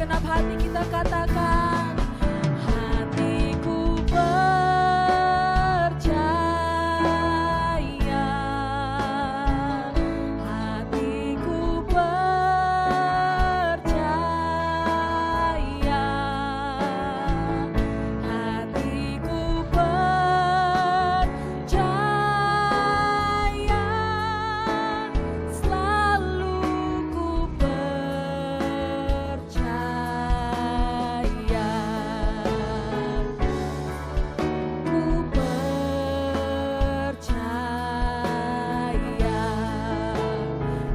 segenap hati kita katakan, hatiku percaya, hatiku percaya, hatiku percaya, selalu ku percaya, ku percaya,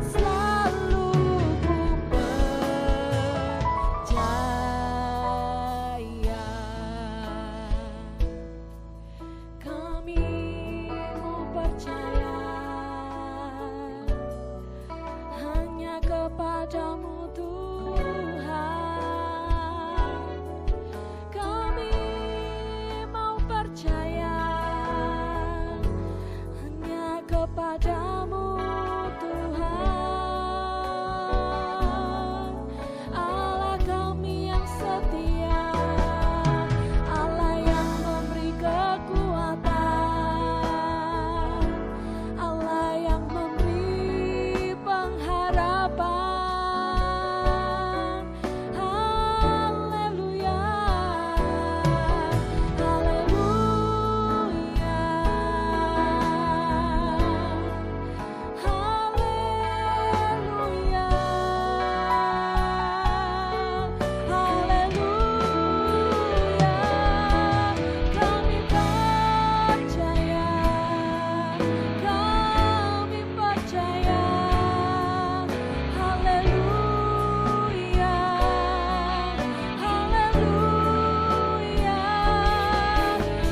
selalu ku percaya. Kami mau percaya hanya kepadamu Tuhan. Kami mau percaya hanya kepadamu Tuhan. Allah kami yang setia, Allah yang memberi kekuatan, Allah yang memberi pengharapan. Haleluya, haleluya, haleluya, haleluya. Kami percaya, kami percaya. Haleluya, haleluya,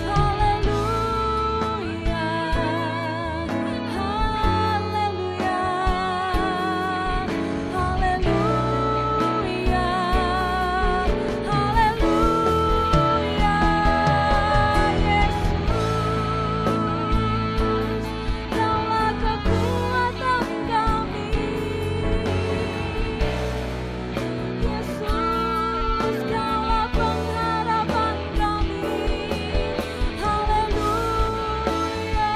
haleluya, haleluya, haleluya, haleluya. Yesus, Kaulah kekuatan kami. Yesus, Kaulah pengharapan kami. Haleluya.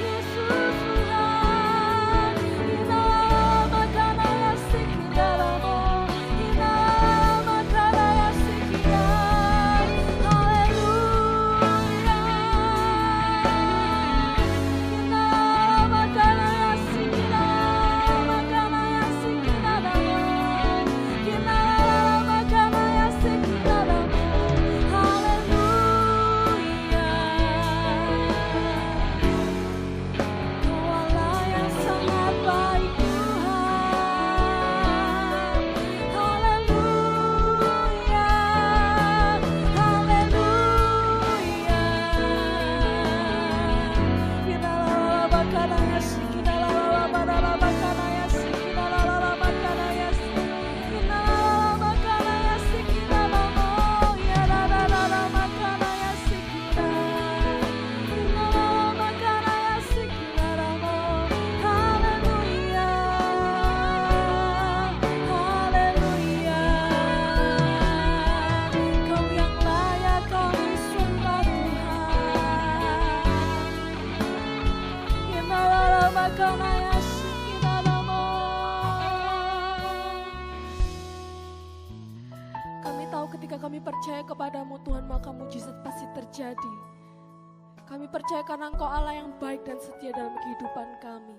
Yesus Tuhan, inamakan ayat sekiranya, inamakan ayat sekiranya. Haleluya. Inamakan ayat sekiranya, inamakan ayat sekiranya. Haleluya. Kau Allah yang sangat baik Tuhan. Haleluya, haleluya. Inalalabakan ayat sekiranya, inalalabakan ayat sekiranya, inalalabakan ayat sekiranya, ya inalalabakan ayat sekiranya, inalalabakan ayat sekiranya. Haleluya, haleluya. Kau yang layak kami sembah Tuhan. Inalalabakan ayat sekiranya. Kami tahu ketika kami percaya kepadamu Tuhan, maka mujizat pasti terjadi. Kami percaya karena Engkau Allah yang baik dan setia dalam kehidupan kami.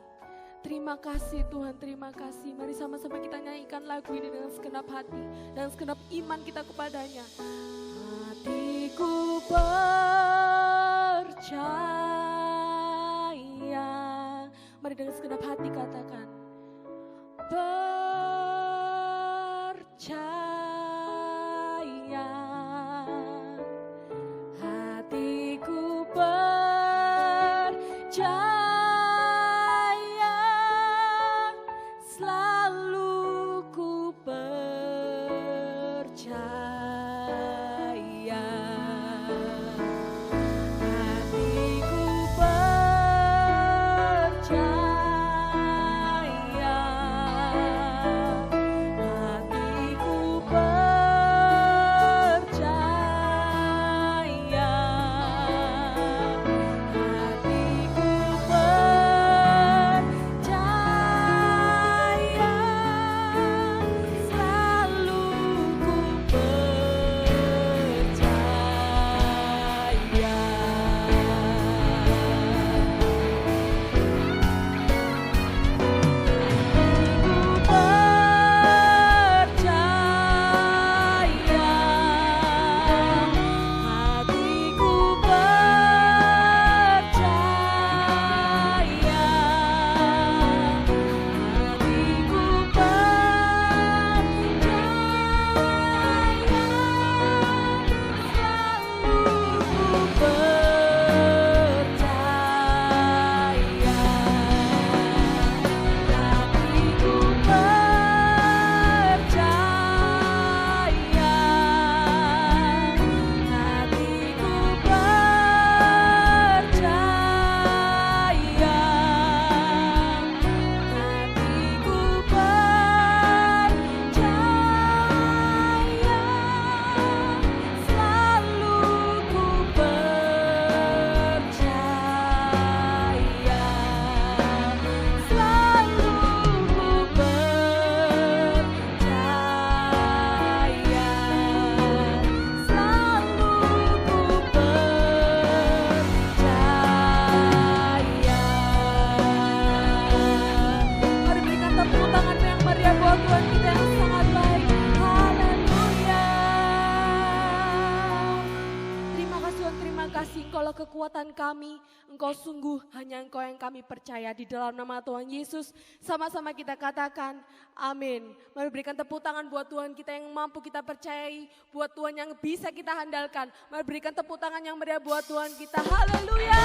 Terima kasih Tuhan, terima kasih. Mari sama-sama kita nyanyikan lagu ini dengan segenap hati dan segenap iman kita kepadanya. Hatiku percaya. Mari dengan segenap hati katakan, percaya. Hatiku percaya, selalu ku percaya. Hatiku percaya, kekuatan kami. Engkau sungguh hanya Engkau yang kami percaya. Di dalam nama Tuhan Yesus, sama-sama kita katakan amin. Mari berikan tepuk tangan buat Tuhan kita yang mampu kita percayai, buat Tuhan yang bisa kita handalkan. Mari berikan tepuk tangan yang meriah buat Tuhan kita. Haleluya.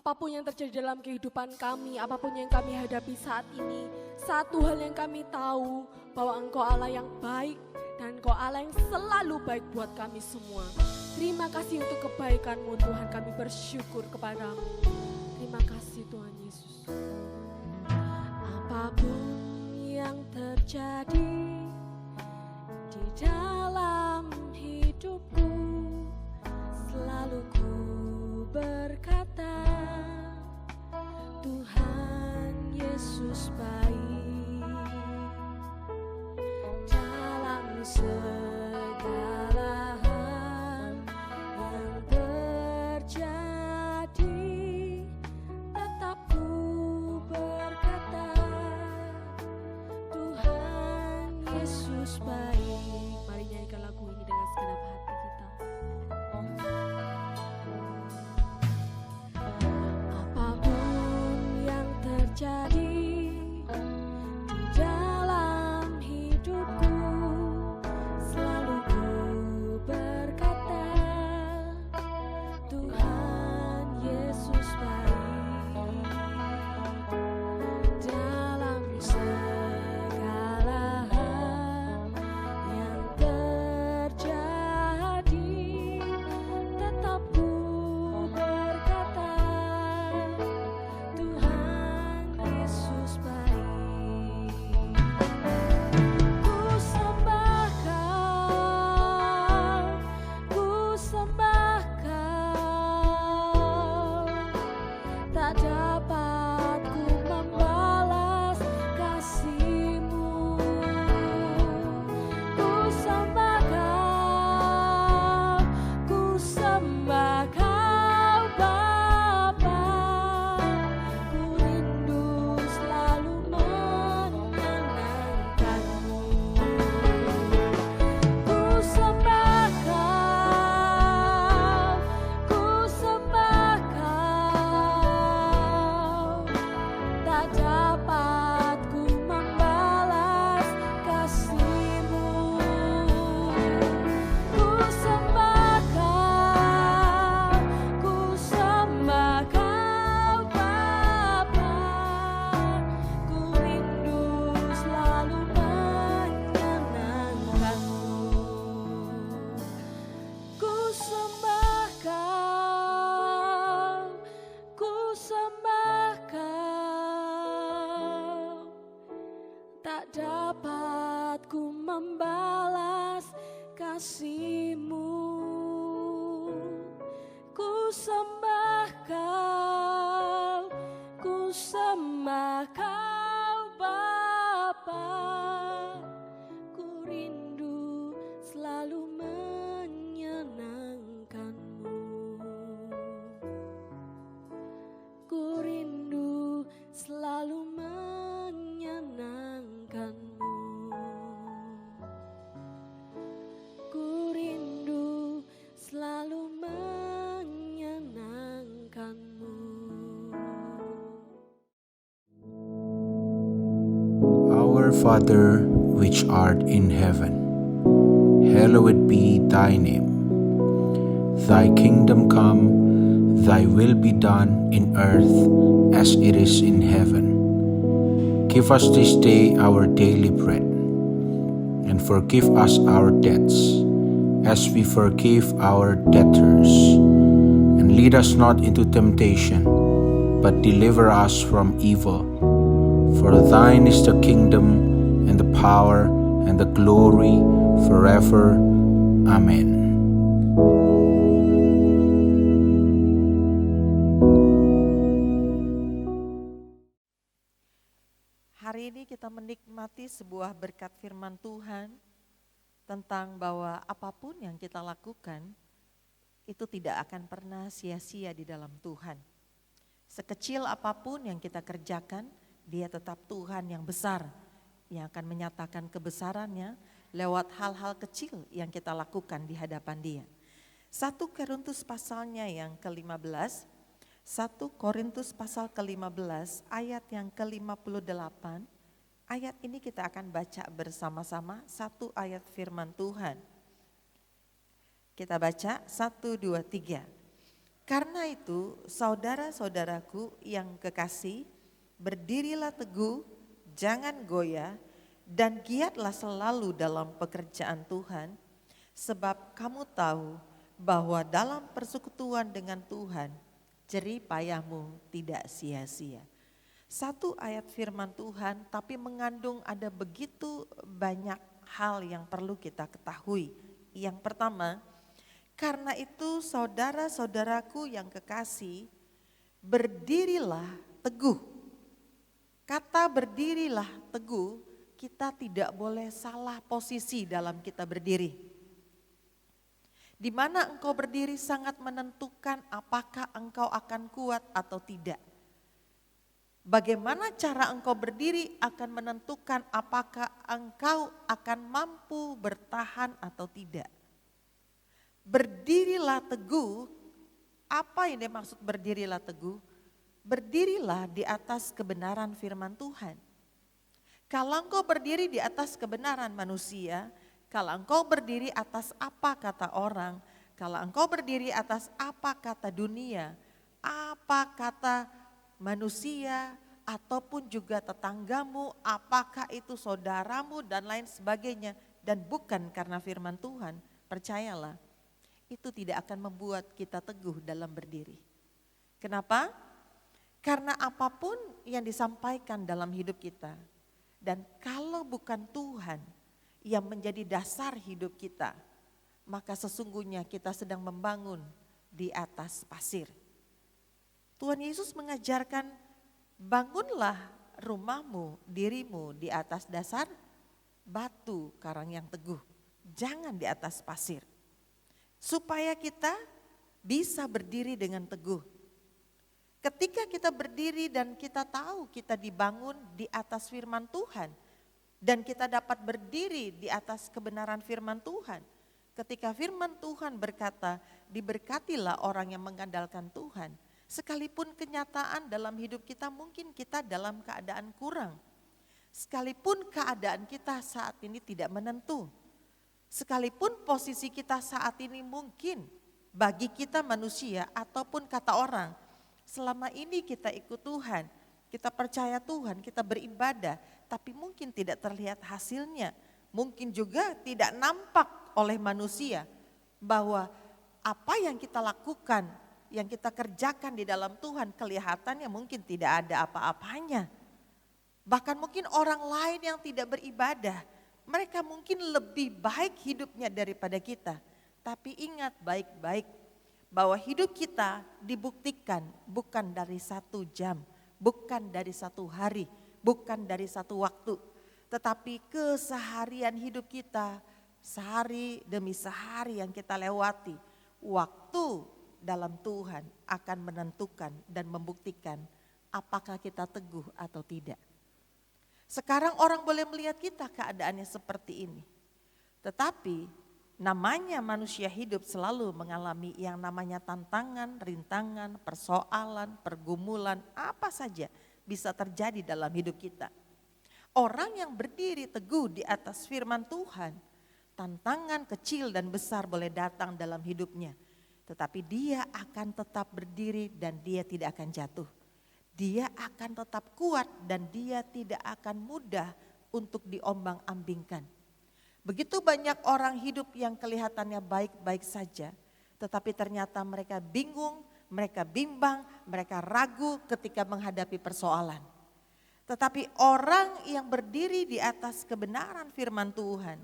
Apapun yang terjadi dalam kehidupan kami, apapun yang kami hadapi saat ini, satu hal yang kami tahu, bahwa Engkau Allah yang baik dan Engkau Allah yang selalu baik buat kami semua. Terima kasih untuk kebaikan-Mu Tuhan, kami bersyukur kepadamu. Terima kasih Tuhan Yesus. Apapun yang terjadi di dalam hidupku, selalu ku berkata, Tuhan Yesus baik dalam segala hal yang terjadi. Tetap ku berkata, Tuhan Yesus baik. Mari nyanyikan lagu ini dengan segenap hati kita. Apapun yang terjadi Yesus baik dalam segala hal yang terjadi. Tetap ku berkata, Tuhan Yesus baik. Ku sembah Kau, ku sembah Kau. Tak dapat ku membalas kasih-Mu. Ku sembah Kau, ku sembah Kau Bapa. Ku rindu selalu menyenangkan-Mu. Ku sembah Kau, ku sembah Kau. Tak dapat ku membalas kasih-Mu. Ku sembah Kau, ku sembah Kau Bapa. Ku rindu selalu menyenangkan-Mu. Ku sembah Kau, ku sembah Kau. Tak dapat ku membalas kasih-Mu. Ku sembah Kau, ku sembah Kau Bapa. Ku rindu selalu menyenangkan-Mu. Ku rindu selalu menyenangkan-Mu. Ku rindu selalu menyenangkan-Mu. Our Father, which art in heaven, hallowed be thy name. Thy kingdom come, thy will be done in earth as it is in heaven. Give us this day our daily bread, and forgive us our debts, as we forgive our debtors. And lead us not into temptation, but deliver us from evil. For thine is the kingdom, and the power, and the glory, forever. Amen. Hari ini kita menikmati sebuah berkat firman Tuhan tentang bahwa apapun yang kita lakukan itu tidak akan pernah sia-sia di dalam Tuhan. Sekecil apapun yang kita kerjakan, Dia tetap Tuhan yang besar, yang akan menyatakan kebesarannya lewat hal-hal kecil yang kita lakukan di hadapan Dia. 1 Korintus pasalnya yang ke-15, 1 Korintus pasal ke-15 ayat yang ke-58, ayat ini kita akan baca bersama-sama, satu ayat firman Tuhan. Kita baca 1, 2, 3. Karena itu saudara-saudaraku yang kekasih, berdirilah teguh, jangan goyah, dan giatlah selalu dalam pekerjaan Tuhan, sebab kamu tahu bahwa dalam persekutuan dengan Tuhan, jerih payahmu tidak sia-sia. Satu ayat firman Tuhan, tapi mengandung ada begitu banyak hal yang perlu kita ketahui. Yang pertama, karena itu saudara-saudaraku yang kekasih, berdirilah teguh. Kata berdirilah teguh, kita tidak boleh salah posisi dalam kita berdiri. Di mana engkau berdiri sangat menentukan apakah engkau akan kuat atau tidak. Bagaimana cara engkau berdiri akan menentukan apakah engkau akan mampu bertahan atau tidak. Berdirilah teguh, apa yang dimaksud berdirilah teguh? Berdirilah di atas kebenaran firman Tuhan. Kalau engkau berdiri di atas kebenaran manusia, kalau engkau berdiri atas apa kata orang, kalau engkau berdiri atas apa kata dunia, apa kata manusia ataupun juga tetanggamu, apakah itu saudaramu dan lain sebagainya, dan bukan karena firman Tuhan, percayalah, itu tidak akan membuat kita teguh dalam berdiri. Kenapa? Karena apapun yang disampaikan dalam hidup kita, dan kalau bukan Tuhan yang menjadi dasar hidup kita, maka sesungguhnya kita sedang membangun di atas pasir. Tuhan Yesus mengajarkan, bangunlah rumahmu, dirimu di atas dasar batu karang yang teguh, jangan di atas pasir. Supaya kita bisa berdiri dengan teguh. Ketika kita berdiri dan kita tahu kita dibangun di atas firman Tuhan, dan kita dapat berdiri di atas kebenaran firman Tuhan. Ketika firman Tuhan berkata, diberkatilah orang yang mengandalkan Tuhan. Sekalipun kenyataan dalam hidup kita mungkin kita dalam keadaan kurang. Sekalipun keadaan kita saat ini tidak menentu. Sekalipun posisi kita saat ini mungkin bagi kita manusia ataupun kata orang, selama ini kita ikut Tuhan, kita percaya Tuhan, kita beribadah, tapi mungkin tidak terlihat hasilnya. Mungkin juga tidak nampak oleh manusia bahwa apa yang kita lakukan, yang kita kerjakan di dalam Tuhan, kelihatannya mungkin tidak ada apa-apanya. Bahkan mungkin orang lain yang tidak beribadah, mereka mungkin lebih baik hidupnya daripada kita. Tapi ingat baik-baik bahwa hidup kita dibuktikan bukan dari 1 jam, bukan dari 1 hari, bukan dari 1 waktu. Tetapi keseharian hidup kita, sehari demi sehari yang kita lewati, waktu dalam Tuhan akan menentukan dan membuktikan apakah kita teguh atau tidak. Sekarang orang boleh melihat kita keadaannya seperti ini. Tetapi namanya manusia hidup selalu mengalami yang namanya tantangan, rintangan, persoalan, pergumulan, apa saja bisa terjadi dalam hidup kita. Orang yang berdiri teguh di atas firman Tuhan, tantangan kecil dan besar boleh datang dalam hidupnya. Tetapi dia akan tetap berdiri dan dia tidak akan jatuh. Dia akan tetap kuat dan dia tidak akan mudah untuk diombang-ambingkan. Begitu banyak orang hidup yang kelihatannya baik-baik saja, tetapi ternyata mereka bingung, mereka bimbang, mereka ragu ketika menghadapi persoalan. Tetapi orang yang berdiri di atas kebenaran firman Tuhan,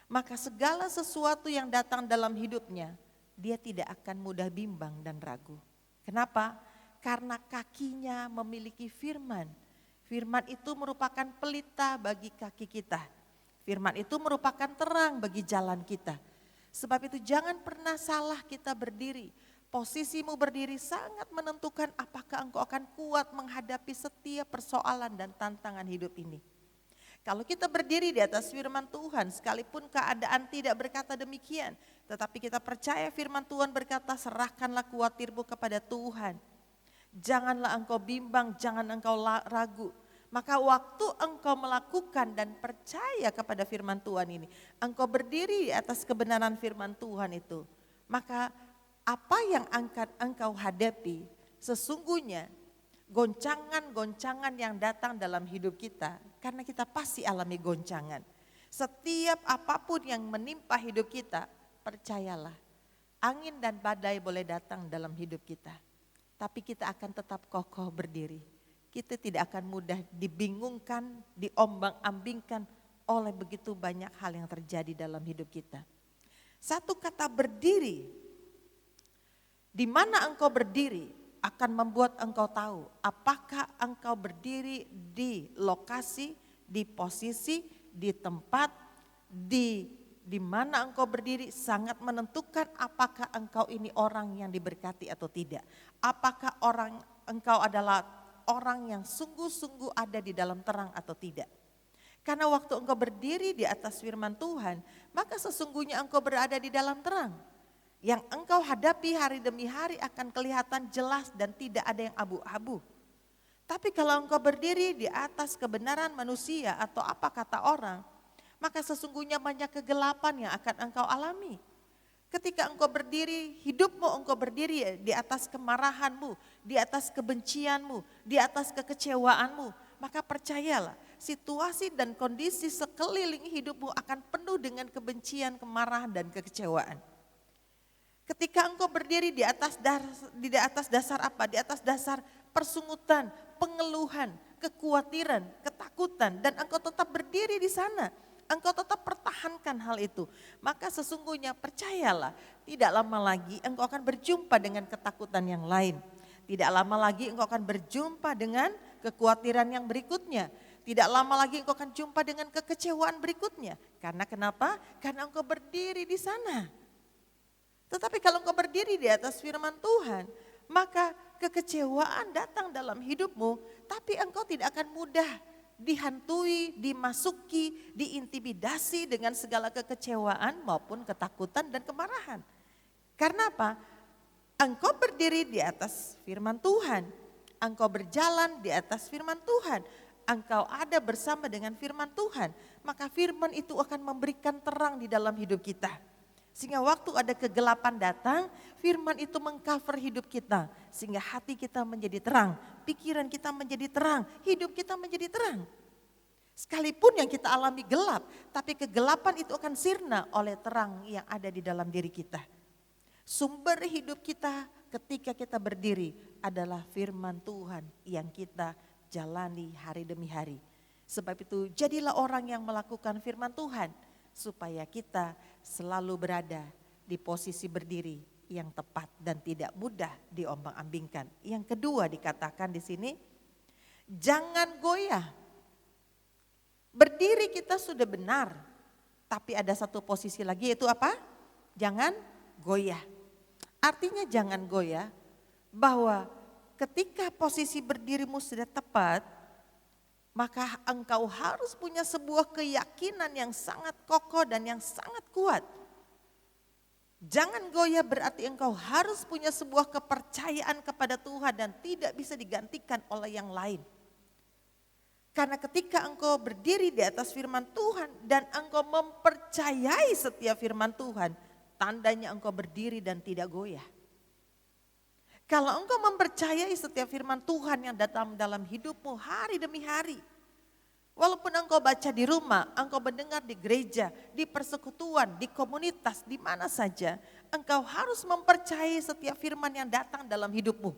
maka segala sesuatu yang datang dalam hidupnya, dia tidak akan mudah bimbang dan ragu. Kenapa? Karena kakinya memiliki firman. Firman itu merupakan pelita bagi kaki kita. Firman itu merupakan terang bagi jalan kita. Sebab itu jangan pernah salah kita berdiri. Posisimu berdiri sangat menentukan apakah engkau akan kuat menghadapi setiap persoalan dan tantangan hidup ini. Kalau kita berdiri di atas firman Tuhan, sekalipun keadaan tidak berkata demikian, tetapi kita percaya firman Tuhan berkata, serahkanlah kuatirmu kepada Tuhan. Janganlah engkau bimbang, jangan engkau ragu. Maka waktu engkau melakukan dan percaya kepada firman Tuhan ini, engkau berdiri di atas kebenaran firman Tuhan itu, maka apa yang engkau hadapi sesungguhnya goncangan-goncangan yang datang dalam hidup kita, karena kita pasti alami goncangan. Setiap apapun yang menimpa hidup kita, percayalah, angin dan badai boleh datang dalam hidup kita. Tapi kita akan tetap kokoh berdiri. Kita tidak akan mudah dibingungkan, diombang-ambingkan oleh begitu banyak hal yang terjadi dalam hidup kita. Satu kata berdiri, di mana engkau berdiri akan membuat engkau tahu apakah engkau berdiri di lokasi, di posisi, di tempat, di mana engkau berdiri sangat menentukan apakah engkau ini orang yang diberkati atau tidak. Apakah engkau adalah orang yang sungguh-sungguh ada di dalam terang atau tidak. Karena waktu engkau berdiri di atas firman Tuhan, maka sesungguhnya engkau berada di dalam terang. Yang engkau hadapi hari demi hari akan kelihatan jelas dan tidak ada yang abu-abu. Tapi kalau engkau berdiri di atas kebenaran manusia atau apa kata orang, maka sesungguhnya banyak kegelapan yang akan engkau alami. Ketika engkau berdiri, hidupmu engkau berdiri di atas kemarahanmu, di atas kebencianmu, di atas kekecewaanmu, maka percayalah situasi dan kondisi sekeliling hidupmu akan penuh dengan kebencian, kemarahan dan kekecewaan. Ketika engkau berdiri di atas dasar apa? Di atas dasar persungutan, pengeluhan, kekhawatiran, ketakutan, dan engkau tetap berdiri di sana. Engkau tetap pertahankan hal itu. Maka sesungguhnya percayalah, tidak lama lagi engkau akan berjumpa dengan ketakutan yang lain. Tidak lama lagi engkau akan berjumpa dengan kekhawatiran yang berikutnya. Tidak lama lagi engkau akan jumpa dengan kekecewaan berikutnya. Karena kenapa? Karena engkau berdiri di sana. Tetapi kalau engkau berdiri di atas firman Tuhan, maka kekecewaan datang dalam hidupmu, tapi engkau tidak akan mudah dihantui, dimasuki, diintimidasi dengan segala kekecewaan maupun ketakutan dan kemarahan. Karena apa? Engkau berdiri di atas firman Tuhan, engkau berjalan di atas firman Tuhan, engkau ada bersama dengan firman Tuhan, maka firman itu akan memberikan terang di dalam hidup kita. Sehingga waktu ada kegelapan datang, firman itu mengcover hidup kita. Sehingga hati kita menjadi terang, pikiran kita menjadi terang, hidup kita menjadi terang. Sekalipun yang kita alami gelap, tapi kegelapan itu akan sirna oleh terang yang ada di dalam diri kita. Sumber hidup kita ketika kita berdiri adalah firman Tuhan yang kita jalani hari demi hari. Sebab itu jadilah orang yang melakukan firman Tuhan, supaya kita selalu berada di posisi berdiri yang tepat dan tidak mudah diombang-ambingkan. Yang kedua dikatakan di sini, jangan goyah. Berdiri kita sudah benar, tapi ada satu posisi lagi, yaitu apa? Jangan goyah. Artinya jangan goyah bahwa ketika posisi berdirimu sudah tepat, maka engkau harus punya sebuah keyakinan yang sangat kokoh dan yang sangat kuat. Jangan goyah berarti engkau harus punya sebuah kepercayaan kepada Tuhan dan tidak bisa digantikan oleh yang lain. Karena ketika engkau berdiri di atas firman Tuhan dan engkau mempercayai setiap firman Tuhan, tandanya engkau berdiri dan tidak goyah. Kalau engkau mempercayai setiap firman Tuhan yang datang dalam hidupmu hari demi hari. Walaupun engkau baca di rumah, engkau mendengar di gereja, di persekutuan, di komunitas, di mana saja. Engkau harus mempercayai setiap firman yang datang dalam hidupmu.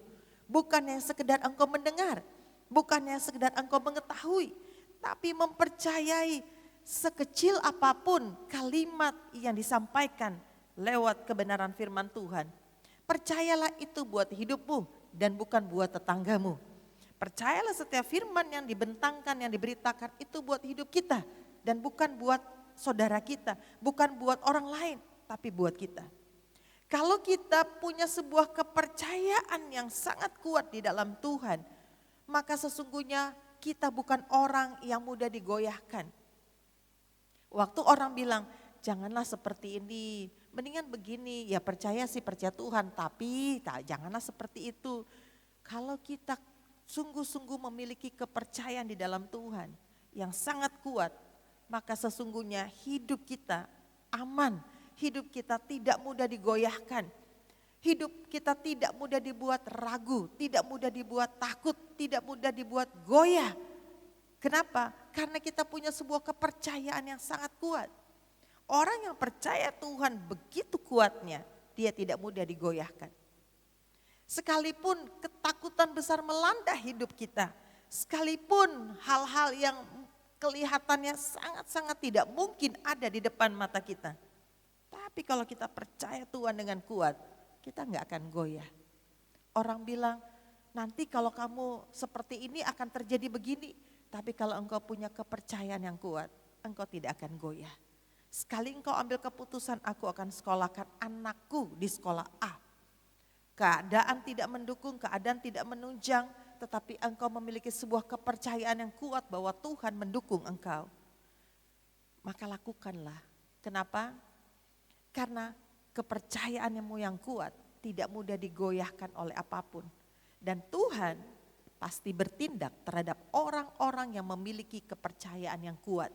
Bukan yang sekedar engkau mendengar, bukan yang sekedar engkau mengetahui. Tapi mempercayai sekecil apapun kalimat yang disampaikan lewat kebenaran firman Tuhan. Percayalah itu buat hidupmu dan bukan buat tetanggamu. Percayalah setiap firman yang dibentangkan, yang diberitakan itu buat hidup kita. Dan bukan buat saudara kita, bukan buat orang lain, tapi buat kita. Kalau kita punya sebuah kepercayaan yang sangat kuat di dalam Tuhan, maka sesungguhnya kita bukan orang yang mudah digoyahkan. Waktu orang bilang, janganlah seperti ini, mendingan begini, ya percaya sih percaya Tuhan, tapi janganlah seperti itu. Kalau kita sungguh-sungguh memiliki kepercayaan di dalam Tuhan yang sangat kuat, maka sesungguhnya hidup kita aman, hidup kita tidak mudah digoyahkan, hidup kita tidak mudah dibuat ragu, tidak mudah dibuat takut, tidak mudah dibuat goyah. Kenapa? Karena kita punya sebuah kepercayaan yang sangat kuat. Orang yang percaya Tuhan begitu kuatnya, dia tidak mudah digoyahkan. Sekalipun ketakutan besar melanda hidup kita, sekalipun hal-hal yang kelihatannya sangat-sangat tidak mungkin ada di depan mata kita. Tapi kalau kita percaya Tuhan dengan kuat, kita nggak akan goyah. Orang bilang, nanti kalau kamu seperti ini akan terjadi begini. Tapi kalau engkau punya kepercayaan yang kuat, engkau tidak akan goyah. Sekali engkau ambil keputusan, aku akan sekolahkan anakku di sekolah A. Keadaan tidak mendukung, keadaan tidak menunjang, tetapi engkau memiliki sebuah kepercayaan yang kuat bahwa Tuhan mendukung engkau. Maka lakukanlah. Kenapa? Karena kepercayaanmu yang kuat tidak mudah digoyahkan oleh apapun. Dan Tuhan pasti bertindak terhadap orang-orang yang memiliki kepercayaan yang kuat.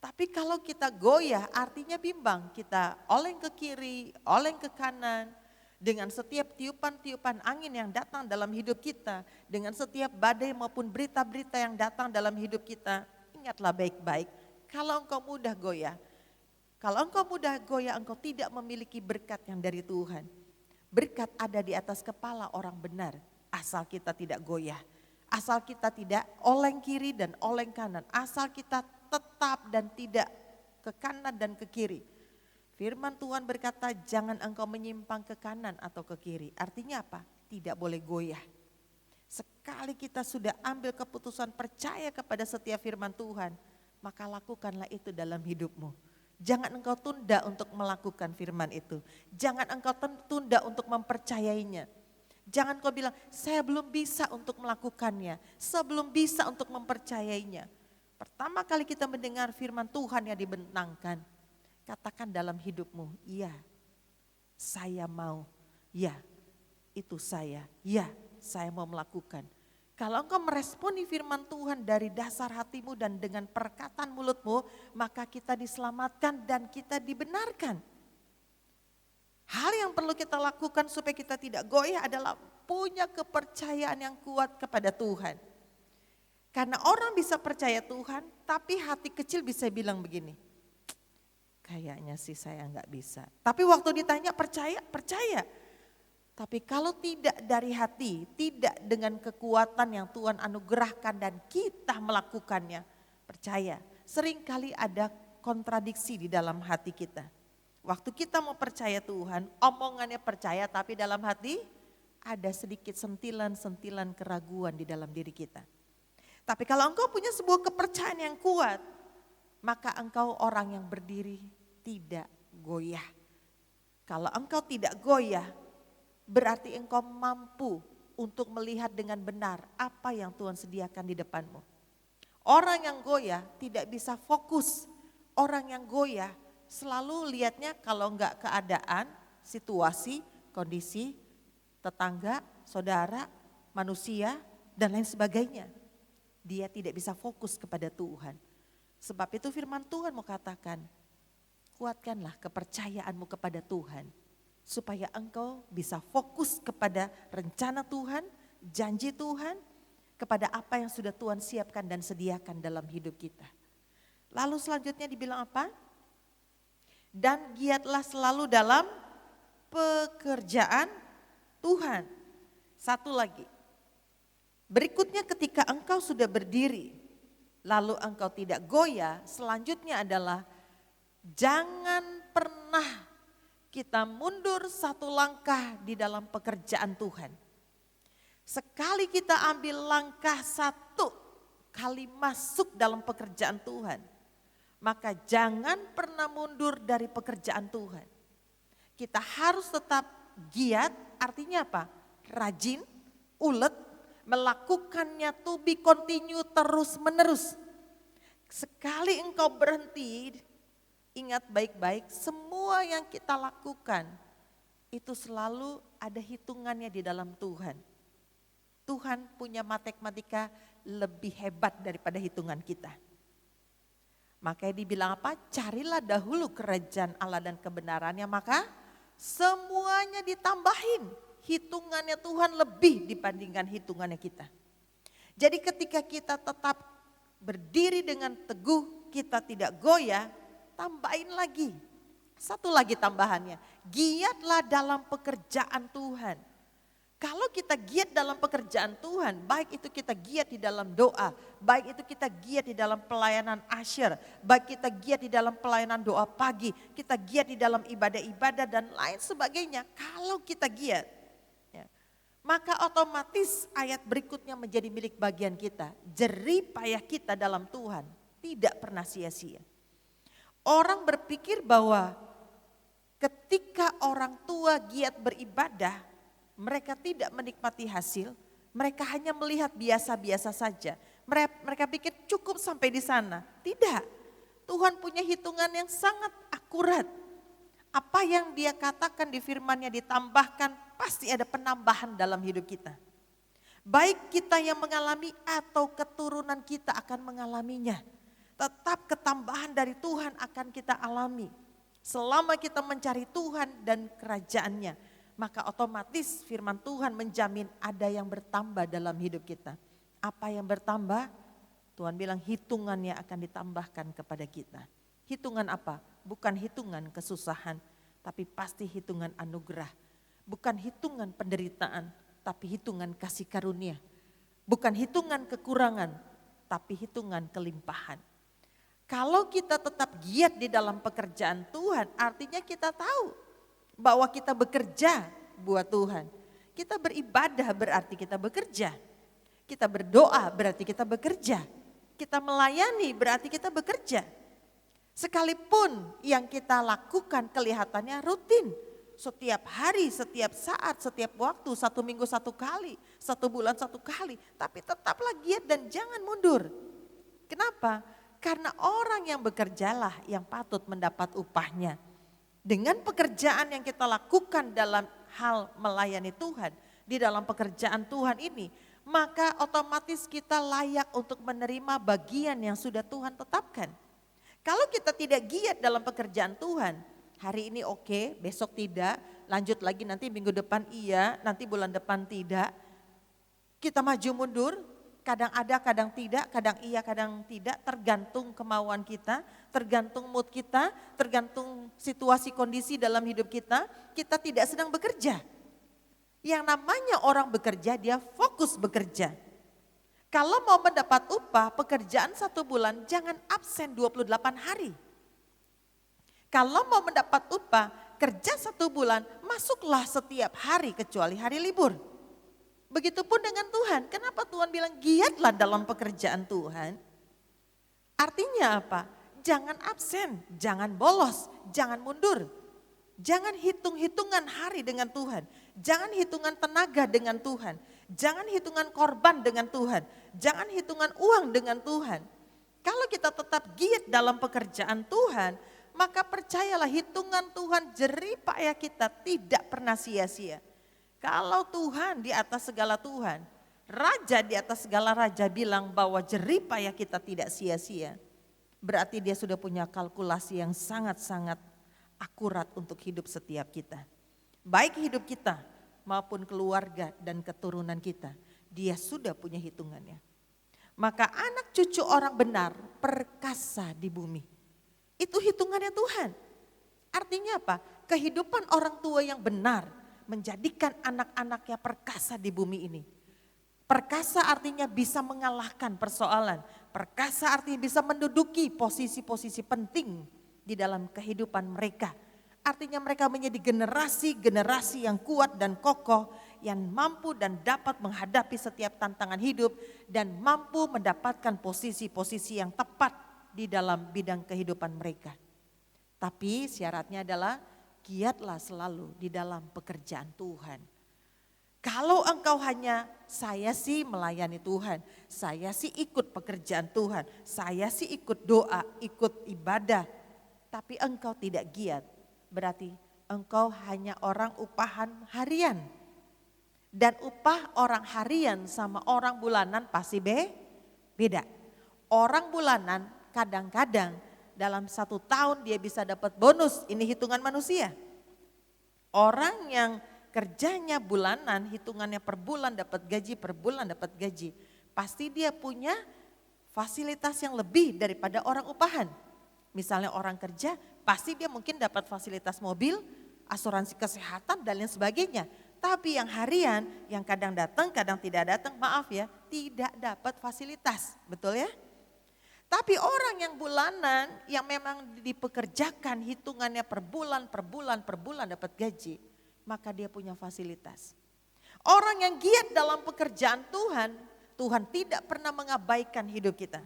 Tapi kalau kita goyah artinya bimbang, kita oleng ke kiri, oleng ke kanan. Dengan setiap tiupan-tiupan angin yang datang dalam hidup kita, dengan setiap badai maupun berita-berita yang datang dalam hidup kita, ingatlah baik-baik, kalau engkau mudah goyah, engkau tidak memiliki berkat yang dari Tuhan. Berkat ada di atas kepala orang benar, asal kita tidak goyah, asal kita tidak oleng kiri dan oleng kanan, asal kita tetap dan tidak ke kanan dan ke kiri. Firman Tuhan berkata, jangan engkau menyimpang ke kanan atau ke kiri. Artinya apa? Tidak boleh goyah. Sekali kita sudah ambil keputusan percaya kepada setiap firman Tuhan, maka lakukanlah itu dalam hidupmu. Jangan engkau tunda untuk melakukan firman itu. Jangan engkau tunda untuk mempercayainya. Jangan kau bilang, saya belum bisa untuk melakukannya. Saya belum bisa untuk mempercayainya. Pertama kali kita mendengar firman Tuhan yang dibentangkan, katakan dalam hidupmu, iya, saya mau, ya, itu saya, ya, saya mau melakukan. Kalau engkau meresponi firman Tuhan dari dasar hatimu dan dengan perkataan mulutmu, maka kita diselamatkan dan kita dibenarkan. Hal yang perlu kita lakukan supaya kita tidak goyah adalah punya kepercayaan yang kuat kepada Tuhan. Karena orang bisa percaya Tuhan, tapi hati kecil bisa bilang begini, kayaknya sih saya nggak bisa. Tapi waktu ditanya percaya, percaya. Tapi kalau tidak dari hati, tidak dengan kekuatan yang Tuhan anugerahkan dan kita melakukannya, percaya. Seringkali ada kontradiksi di dalam hati kita. Waktu kita mau percaya Tuhan, omongannya percaya tapi dalam hati ada sedikit sentilan-sentilan keraguan di dalam diri kita. Tapi kalau engkau punya sebuah kepercayaan yang kuat, maka engkau orang yang berdiri tidak goyah. Kalau engkau tidak goyah, berarti engkau mampu untuk melihat dengan benar apa yang Tuhan sediakan di depanmu. Orang yang goyah tidak bisa fokus. Orang yang goyah selalu lihatnya kalau enggak keadaan, situasi, kondisi, tetangga, saudara, manusia, dan lain sebagainya. Dia tidak bisa fokus kepada Tuhan. Sebab itu firman Tuhan mau katakan, kuatkanlah kepercayaanmu kepada Tuhan. Supaya engkau bisa fokus kepada rencana Tuhan, janji Tuhan, kepada apa yang sudah Tuhan siapkan dan sediakan dalam hidup kita. Lalu selanjutnya dibilang apa? Dan giatlah selalu dalam pekerjaan Tuhan. Satu lagi. Berikutnya ketika engkau sudah berdiri, lalu engkau tidak goyah, selanjutnya adalah jangan pernah kita mundur satu langkah di dalam pekerjaan Tuhan. Sekali kita ambil langkah satu kali masuk dalam pekerjaan Tuhan, maka jangan pernah mundur dari pekerjaan Tuhan. Kita harus tetap giat, artinya apa? Rajin, ulet, melakukannya to be continue terus menerus. Sekali engkau berhenti, ingat baik-baik, semua yang kita lakukan itu selalu ada hitungannya di dalam Tuhan. Tuhan punya matematika lebih hebat daripada hitungan kita. Makanya dibilang apa? Carilah dahulu kerajaan Allah dan kebenarannya, maka semuanya ditambahin. Hitungannya Tuhan lebih dibandingkan hitungannya kita. Jadi ketika kita tetap berdiri dengan teguh, kita tidak goyah, tambahin lagi. Satu lagi tambahannya, giatlah dalam pekerjaan Tuhan. Kalau kita giat dalam pekerjaan Tuhan, baik itu kita giat di dalam doa, baik itu kita giat di dalam pelayanan asyir, baik kita giat di dalam pelayanan doa pagi, kita giat di dalam ibadah-ibadah dan lain sebagainya. Kalau kita giat, ya, maka otomatis ayat berikutnya menjadi milik bagian kita. Jerih payah kita dalam Tuhan tidak pernah sia-sia. Orang berpikir bahwa ketika orang tua giat beribadah, mereka tidak menikmati hasil, mereka hanya melihat biasa-biasa saja. Mereka pikir cukup sampai di sana. Tidak, Tuhan punya hitungan yang sangat akurat. Apa yang dia katakan di firman-Nya ditambahkan, pasti ada penambahan dalam hidup kita. Baik kita yang mengalami atau keturunan kita akan mengalaminya. Tetap ketambahan dari Tuhan akan kita alami. Selama kita mencari Tuhan dan kerajaannya, maka otomatis firman Tuhan menjamin ada yang bertambah dalam hidup kita. Apa yang bertambah? Tuhan bilang hitungannya akan ditambahkan kepada kita. Hitungan apa? Bukan hitungan kesusahan, tapi pasti hitungan anugerah. Bukan hitungan penderitaan, tapi hitungan kasih karunia. Bukan hitungan kekurangan, tapi hitungan kelimpahan. Kalau kita tetap giat di dalam pekerjaan Tuhan, artinya kita tahu bahwa kita bekerja buat Tuhan. Kita beribadah berarti kita bekerja. Kita berdoa berarti kita bekerja. Kita melayani berarti kita bekerja. Sekalipun yang kita lakukan kelihatannya rutin. Setiap hari, setiap saat, setiap waktu, 1 minggu 1 kali, 1 bulan 1 kali. Tapi tetaplah giat dan jangan mundur. Kenapa? Karena orang yang bekerjalah yang patut mendapat upahnya. Dengan pekerjaan yang kita lakukan dalam hal melayani Tuhan, di dalam pekerjaan Tuhan ini, maka otomatis kita layak untuk menerima bagian yang sudah Tuhan tetapkan. Kalau kita tidak giat dalam pekerjaan Tuhan, hari ini oke, besok tidak, lanjut lagi nanti minggu depan iya, nanti bulan depan tidak. Kita maju mundur, kadang ada, kadang tidak, kadang iya, kadang tidak, tergantung kemauan kita, tergantung mood kita, tergantung situasi kondisi dalam hidup kita tidak sedang bekerja. Yang namanya orang bekerja, dia fokus bekerja. Kalau mau mendapat upah pekerjaan 1 bulan, jangan absen 28 hari. Kalau mau mendapat upah kerja 1 bulan, masuklah setiap hari kecuali hari libur. Begitupun dengan Tuhan. Kenapa Tuhan bilang giatlah dalam pekerjaan Tuhan? Artinya apa? Jangan absen, jangan bolos, jangan mundur. Jangan hitung-hitungan hari dengan Tuhan. Jangan hitungan tenaga dengan Tuhan. Jangan hitungan korban dengan Tuhan. Jangan hitungan uang dengan Tuhan. Kalau kita tetap giat dalam pekerjaan Tuhan, maka percayalah hitungan Tuhan jerih payah kita tidak pernah sia-sia. Kalau Tuhan di atas segala Tuhan, Raja di atas segala Raja bilang bahwa jerih payah kita tidak sia-sia. Berarti dia sudah punya kalkulasi yang sangat-sangat akurat untuk hidup setiap kita. Baik hidup kita maupun keluarga dan keturunan kita. Dia sudah punya hitungannya. Maka anak cucu orang benar perkasa di bumi. Itu hitungannya Tuhan. Artinya apa? Kehidupan orang tua yang benar menjadikan anak-anaknya perkasa di bumi ini. Perkasa artinya bisa mengalahkan persoalan. Perkasa artinya bisa menduduki posisi-posisi penting di dalam kehidupan mereka. Artinya mereka menjadi generasi-generasi yang kuat dan kokoh, yang mampu dan dapat menghadapi setiap tantangan hidup dan mampu mendapatkan posisi-posisi yang tepat di dalam bidang kehidupan mereka. Tapi syaratnya adalah giatlah selalu di dalam pekerjaan Tuhan. Kalau engkau hanya saya sih melayani Tuhan, saya sih ikut pekerjaan Tuhan, saya sih ikut doa, ikut ibadah, tapi engkau tidak giat, berarti engkau hanya orang upahan harian. Dan upah orang harian sama orang bulanan pasti beda. Orang bulanan kadang-kadang dalam 1 tahun dia bisa dapat bonus, ini hitungan manusia. Orang yang kerjanya bulanan, hitungannya per bulan dapat gaji, per bulan dapat gaji. Pasti dia punya fasilitas yang lebih daripada orang upahan. Misalnya orang kerja, pasti dia mungkin dapat fasilitas mobil, asuransi kesehatan dan lain sebagainya. Tapi yang harian, yang kadang datang, kadang tidak datang, maaf ya, tidak dapat fasilitas, betul ya? Tapi orang yang bulanan, yang memang dipekerjakan hitungannya per bulan dapat gaji, maka dia punya fasilitas. Orang yang giat dalam pekerjaan Tuhan, Tuhan tidak pernah mengabaikan hidup kita.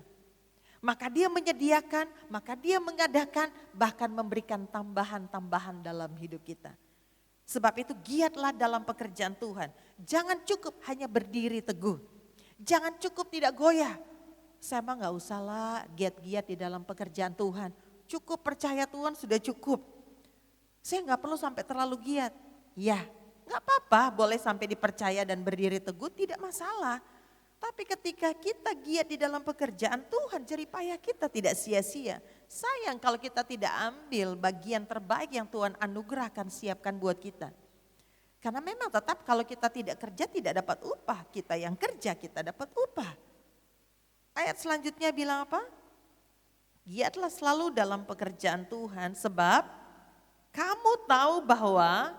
Maka dia menyediakan, maka dia mengadakan, bahkan memberikan tambahan-tambahan dalam hidup kita. Sebab itu giatlah dalam pekerjaan Tuhan. Jangan cukup hanya berdiri teguh. Jangan cukup tidak goyah. Saya mah gak usah lah giat-giat di dalam pekerjaan Tuhan. Cukup percaya Tuhan sudah cukup. Saya gak perlu sampai terlalu giat. Ya, gak apa-apa boleh sampai dipercaya dan berdiri teguh, tidak masalah. Tapi Tapi ketika kita giat di dalam pekerjaan Tuhan, jeripayah kita tidak sia-sia. Sayang kalau kita tidak ambil bagian terbaik yang Tuhan anugerahkan, siapkan buat kita. Karena memang tetap kalau kita tidak kerja tidak dapat upah. Kita yang kerja kita dapat upah. Ayat selanjutnya bilang apa? Giatlah selalu dalam pekerjaan Tuhan sebab kamu tahu bahwa,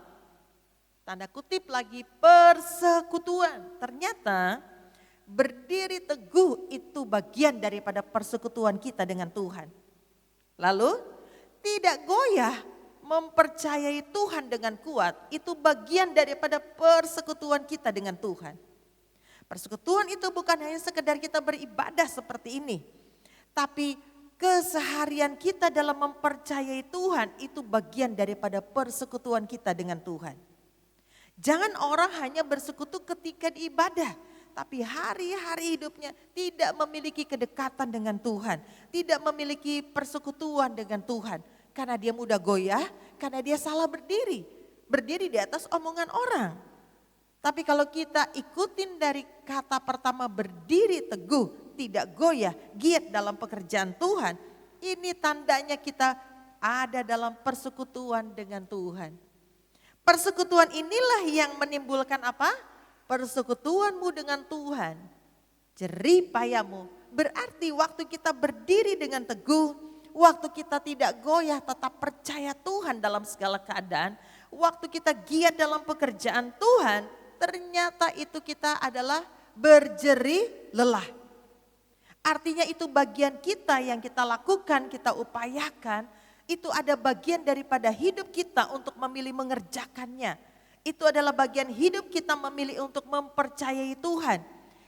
tanda kutip lagi, persekutuan. Ternyata berdiri teguh itu bagian daripada persekutuan kita dengan Tuhan. Lalu tidak goyah mempercayai Tuhan dengan kuat, itu bagian daripada persekutuan kita dengan Tuhan. Persekutuan itu bukan hanya sekedar kita beribadah seperti ini, tapi keseharian kita dalam mempercayai Tuhan itu bagian daripada persekutuan kita dengan Tuhan. Jangan orang hanya bersekutu ketika diibadah, tapi hari-hari hidupnya tidak memiliki kedekatan dengan Tuhan, tidak memiliki persekutuan dengan Tuhan. Karena dia mudah goyah, karena dia salah berdiri di atas omongan orang. Tapi kalau kita ikutin dari kata pertama berdiri teguh, tidak goyah, giat dalam pekerjaan Tuhan, ini tandanya kita ada dalam persekutuan dengan Tuhan. Persekutuan inilah yang menimbulkan apa? Persekutuanmu dengan Tuhan, jeripayahmu. Berarti waktu kita berdiri dengan teguh, waktu kita tidak goyah tetap percaya Tuhan dalam segala keadaan, waktu kita giat dalam pekerjaan Tuhan, ternyata itu kita adalah berjerih lelah. Artinya itu bagian kita yang kita lakukan, kita upayakan, itu ada bagian daripada hidup kita untuk memilih mengerjakannya. Itu adalah bagian hidup kita memilih untuk mempercayai Tuhan.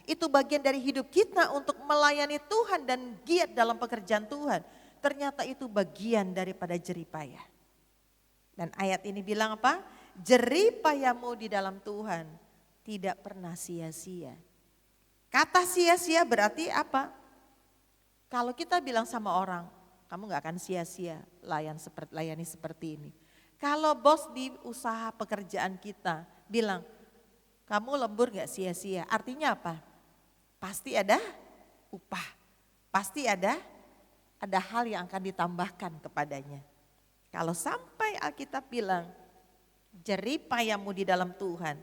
Itu bagian dari hidup kita untuk melayani Tuhan dan giat dalam pekerjaan Tuhan. Ternyata itu bagian daripada jeripayah. Dan ayat ini bilang apa? Jeripayahmu di dalam Tuhan tidak pernah sia-sia. Kata sia-sia berarti apa? Kalau kita bilang sama orang, kamu gak akan sia-sia layani seperti ini. Kalau bos di usaha pekerjaan kita bilang, kamu lembur gak sia-sia, artinya apa? Pasti ada upah, pasti ada hal yang akan ditambahkan kepadanya. Kalau sampai Alkitab bilang, jeripayahmu di dalam Tuhan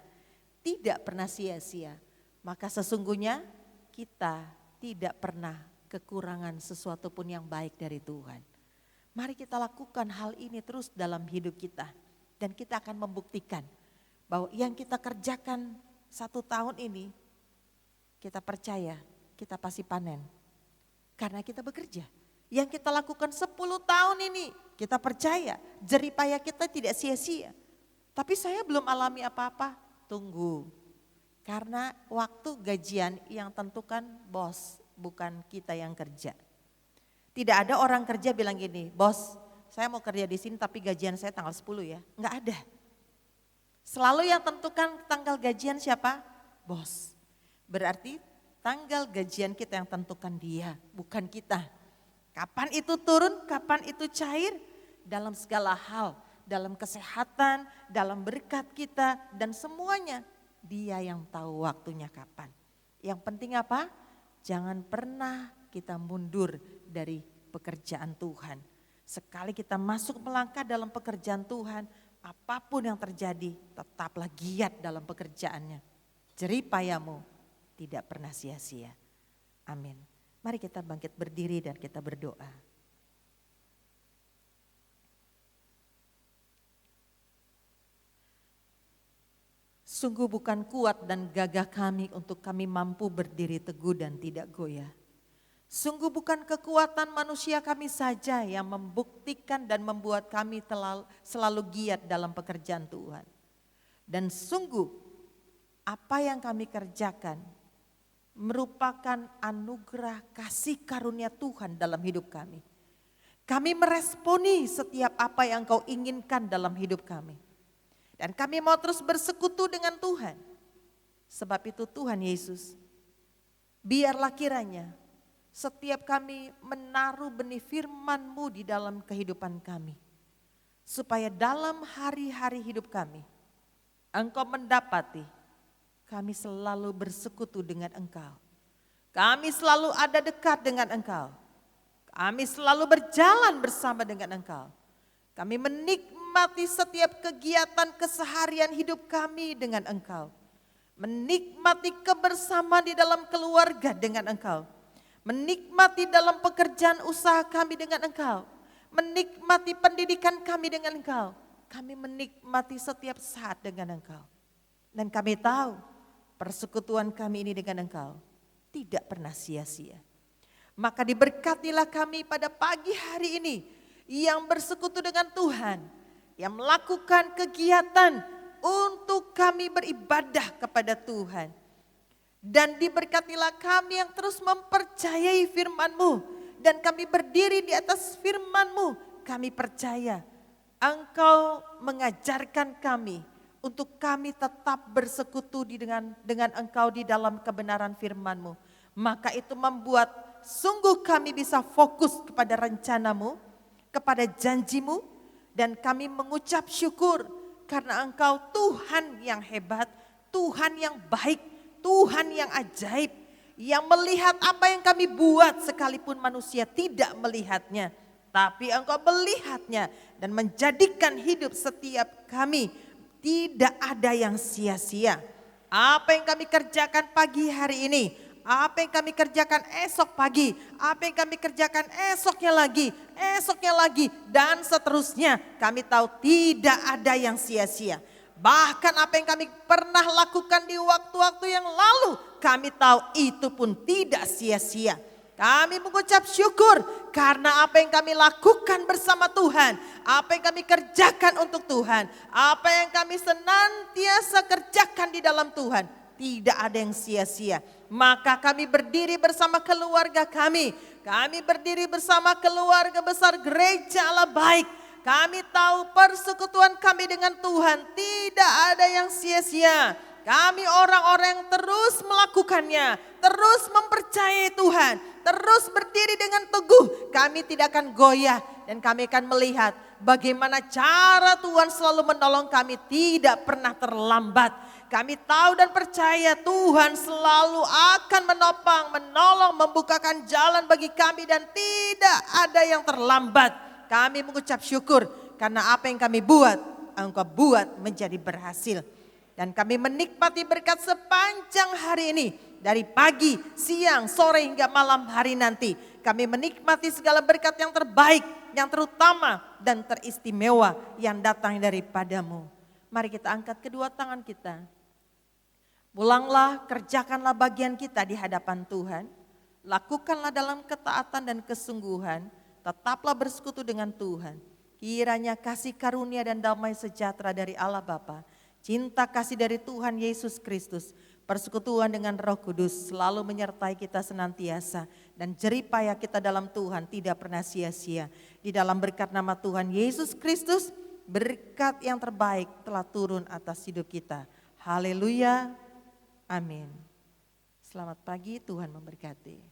tidak pernah sia-sia, maka sesungguhnya kita tidak pernah kekurangan sesuatu pun yang baik dari Tuhan. Mari kita lakukan hal ini terus dalam hidup kita. Dan kita akan membuktikan bahwa yang kita kerjakan 1 tahun ini, kita percaya kita pasti panen. Karena kita bekerja. Yang kita lakukan 10 tahun ini, kita percaya jeripayah kita tidak sia-sia. Tapi saya belum alami apa-apa, tunggu. Karena waktu gajian yang tentukan bos, bukan kita yang kerja. Tidak ada orang kerja bilang gini, bos saya mau kerja di sini tapi gajian saya tanggal 10 ya. Enggak ada. Selalu yang tentukan tanggal gajian siapa? Bos. Berarti tanggal gajian kita yang tentukan dia, bukan kita. Kapan itu turun, kapan itu cair, dalam segala hal, dalam kesehatan, dalam berkat kita dan semuanya. Dia yang tahu waktunya kapan. Yang penting apa? Jangan pernah kita mundur dari pekerjaan Tuhan. Sekali kita masuk melangkah dalam pekerjaan Tuhan, apapun yang terjadi tetaplah giat dalam pekerjaannya. Jeripayahmu tidak pernah sia-sia. Amin. Mari kita bangkit berdiri dan kita berdoa. Sungguh bukan kuat dan gagah kami untuk kami mampu berdiri teguh dan tidak goyah. Sungguh bukan kekuatan manusia kami saja yang membuktikan dan membuat kami selalu giat dalam pekerjaan Tuhan. Dan sungguh apa yang kami kerjakan merupakan anugerah kasih karunia Tuhan dalam hidup kami. Kami meresponi setiap apa yang Kau inginkan dalam hidup kami. Dan kami mau terus bersekutu dengan Tuhan. Sebab itu Tuhan Yesus, biarlah kiranya setiap kami menaruh benih firman-Mu di dalam kehidupan kami. Supaya dalam hari-hari hidup kami, Engkau mendapati kami selalu bersekutu dengan Engkau. Kami selalu ada dekat dengan Engkau. Kami selalu berjalan bersama dengan Engkau. Kami menikmati setiap kegiatan keseharian hidup kami dengan Engkau. Menikmati kebersamaan di dalam keluarga dengan Engkau. Menikmati dalam pekerjaan usaha kami dengan Engkau. Menikmati pendidikan kami dengan Engkau. Kami menikmati setiap saat dengan Engkau. Dan kami tahu persekutuan kami ini dengan Engkau tidak pernah sia-sia. Maka diberkatilah kami pada pagi hari ini yang bersekutu dengan Tuhan, yang melakukan kegiatan untuk kami beribadah kepada Tuhan. Dan diberkatilah kami yang terus mempercayai firman-Mu, dan kami berdiri di atas firman-Mu. Kami percaya Engkau mengajarkan kami untuk kami tetap bersekutu dengan Engkau di dalam kebenaran firman-Mu. Maka itu membuat sungguh kami bisa fokus kepada rencana-Mu, kepada janji-Mu, dan kami mengucap syukur karena Engkau Tuhan yang hebat, Tuhan yang baik, Tuhan yang ajaib, yang melihat apa yang kami buat sekalipun manusia tidak melihatnya. Tapi Engkau melihatnya dan menjadikan hidup setiap kami tidak ada yang sia-sia. Apa yang kami kerjakan pagi hari ini, apa yang kami kerjakan esok pagi, apa yang kami kerjakan esoknya lagi, dan seterusnya. Kami tahu tidak ada yang sia-sia. Bahkan apa yang kami pernah lakukan di waktu-waktu yang lalu, kami tahu itu pun tidak sia-sia. Kami mengucap syukur karena apa yang kami lakukan bersama Tuhan, apa yang kami kerjakan untuk Tuhan, apa yang kami senantiasa kerjakan di dalam Tuhan, tidak ada yang sia-sia. Maka kami berdiri bersama keluarga kami berdiri bersama keluarga besar Gereja Allah Baik. Kami tahu persekutuan kami dengan Tuhan tidak ada yang sia-sia. Kami orang-orang yang terus melakukannya, terus mempercayai Tuhan, terus berdiri dengan teguh. Kami tidak akan goyah dan kami akan melihat bagaimana cara Tuhan selalu menolong kami tidak pernah terlambat. Kami tahu dan percaya Tuhan selalu akan menopang, menolong, membukakan jalan bagi kami dan tidak ada yang terlambat. Kami mengucap syukur karena apa yang kami buat, Engkau buat menjadi berhasil. Dan kami menikmati berkat sepanjang hari ini. Dari pagi, siang, sore hingga malam hari nanti. Kami menikmati segala berkat yang terbaik, yang terutama dan teristimewa yang datang daripada-Mu. Mari kita angkat kedua tangan kita. Pulanglah, kerjakanlah bagian kita di hadapan Tuhan. Lakukanlah dalam ketaatan dan kesungguhan. Tetaplah bersekutu dengan Tuhan. Kiranya kasih karunia dan damai sejahtera dari Allah Bapa, cinta kasih dari Tuhan Yesus Kristus, persekutuan dengan Roh Kudus selalu menyertai kita senantiasa. Dan jerih payah kita dalam Tuhan tidak pernah sia-sia. Di dalam berkat nama Tuhan Yesus Kristus, berkat yang terbaik telah turun atas hidup kita. Haleluya, amin. Selamat pagi, Tuhan memberkati.